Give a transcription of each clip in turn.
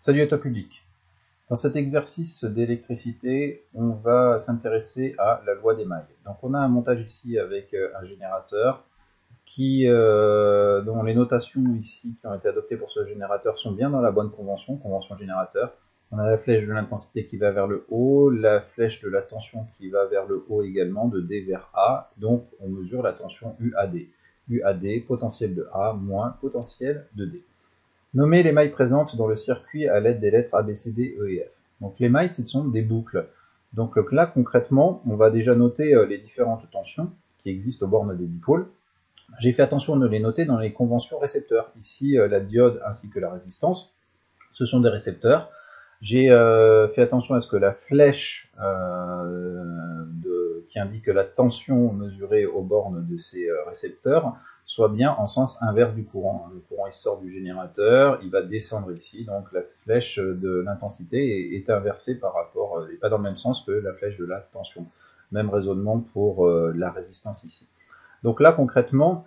Salut à toi public. Dans cet exercice d'électricité, on va s'intéresser à la loi des mailles. Donc on a un montage ici avec un générateur dont les notations ici qui ont été adoptées pour ce générateur sont bien dans la bonne convention générateur. On a la flèche de l'intensité qui va vers le haut, la flèche de la tension qui va vers le haut également, de D vers A, donc on mesure la tension UAD. UAD, potentiel de A moins potentiel de D. Nommer les mailles présentes dans le circuit à l'aide des lettres A, B, C, D, E et F. Donc les mailles, ce sont des boucles. Donc là, concrètement, on va déjà noter les différentes tensions qui existent aux bornes des dipôles. J'ai fait attention de les noter dans les conventions récepteurs. Ici, la diode ainsi que la résistance, ce sont des récepteurs. J'ai fait attention à ce que la flèche qui indique la tension mesurée aux bornes de ces récepteurs soit bien en sens inverse du courant. Le courant il sort du générateur, il va descendre ici, donc la flèche de l'intensité est inversée par rapport, et pas dans le même sens que la flèche de la tension. Même raisonnement pour la résistance ici. Donc là concrètement,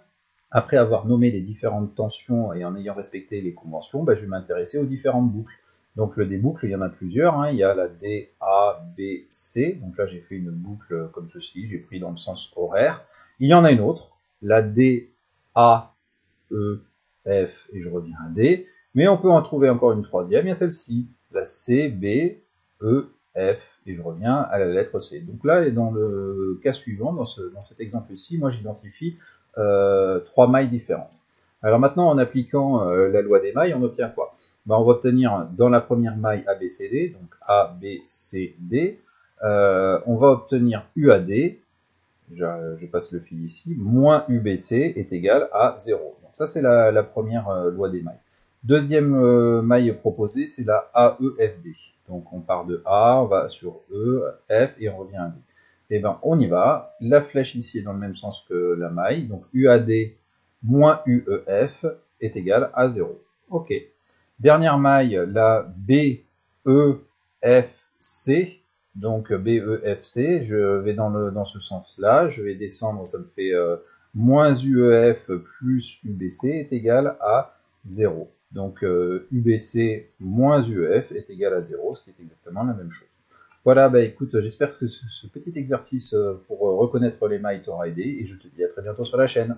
après avoir nommé les différentes tensions et en ayant respecté les conventions, je vais m'intéresser aux différentes boucles. Donc des boucles, il y en a plusieurs, il y a la D, A, B, C, donc là j'ai fait une boucle comme ceci, j'ai pris dans le sens horaire. Il y en a une autre, la D, A, E, F, et je reviens à D, mais on peut en trouver encore une troisième, il y a celle-ci, la C, B, E, F, et je reviens à la lettre C. Donc là, dans le cas suivant, dans cet exemple-ci, moi j'identifie 3 mailles différentes. Alors maintenant, en appliquant la loi des mailles, on obtient quoi? On va obtenir dans la première maille ABCD, donc ABCD, on va obtenir UAD, je passe le fil ici, moins UBC est égal à 0. Donc ça c'est la première loi des mailles. Deuxième maille proposée, c'est la AEFD. Donc on part de A, on va sur E, F et on revient à D. Et bien on y va, la flèche ici est dans le même sens que la maille, donc UAD moins UEF est égal à 0. Ok. Dernière maille, la BEFC. Donc BEFC, je vais dans ce sens-là, je vais descendre, ça me fait moins UEF plus UBC est égal à 0. Donc UBC moins UEF est égal à 0, ce qui est exactement la même chose. Voilà, écoute, j'espère que ce petit exercice pour reconnaître les mailles t'aura aidé, et je te dis à très bientôt sur la chaîne.